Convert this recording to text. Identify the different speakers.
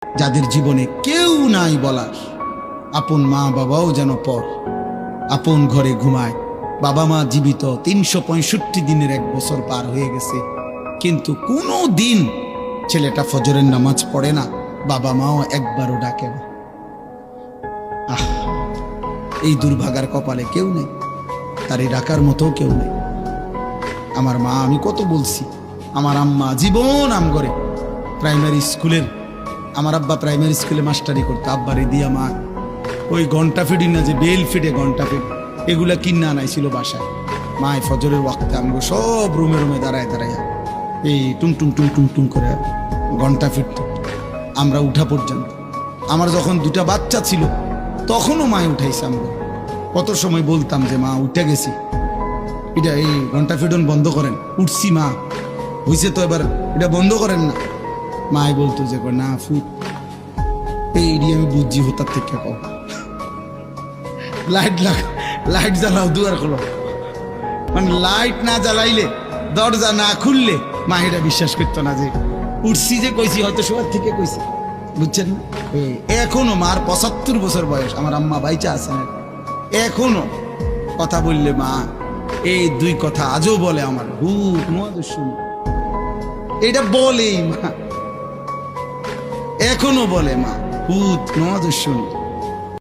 Speaker 1: যাদের জীবনে কেউ নাই বলার, আপন মা বাবাও যেন পর, আপন ঘরে ঘুমায়, বাবা মা জীবিত 365 দিনের 1 বছর পার হয়ে গেছে, কিন্তু কোনো দিন ছেলেটা ফজরের নামাজ পড়ে না, বাবা মাও একবারও ডাকে না। আহ, এই দুর্ভাগার কপালে কেউ নেই, তারই ডাকার মতো কেউ নেই। আমার মা, আমি কত বলছি, আমার আম্মা জীবন আম করে প্রাইমারি স্কুলের, আমার আব্বা প্রাইমারি স্কুলে মাস্টারি করতো, আব্বারে দিয়া মা ওই ঘন্টা ফিডি না, যে বেল ফিডে ঘন্টা ফিড, এগুলা কিনা আনাইছিল বাসায়। মায় ফজরের ওয়াক্তে আমগো সব রুমে রুমে দাঁড়ায় দাঁড়ায় এই টুং টুং টুং টুং টুং করে ঘন্টা ফিরত, আমরা উঠা পর্যন্ত। আমার যখন 2টা বাচ্চা ছিল তখনও মায় উঠাইছে আমগো। কত সময় বলতাম যে মা উঠে গেছি, এটা এই ঘন্টা ফিডন বন্ধ করেন, উঠছি মা, হয়েছে তো এবার এটা বন্ধ করেন না। মায় বলতো যে না ফুট, এইটি আমি বুঝছি হতার থেকে কও, লাইট জ্বালাও, দুয়ার খোলো, মানে লাইট না জ্বালাইলে, দরজা না খুললে মা এটা বিশ্বাস করতো না যে উঠছি, যে কইছি হয়তো শোয়ার থেকে কইছি, বুঝছেন না? এখনো মার 75 বছর বয়স, আমার আম্মা বাইচা আছেন, এখনো কথা বললে মা এই 2 কথা আজও বলে, আমার ভূত মহাদেশ শুনি, এটা বলেই মা, এখনো বলে মা ভূত মহাদেশ শুনি।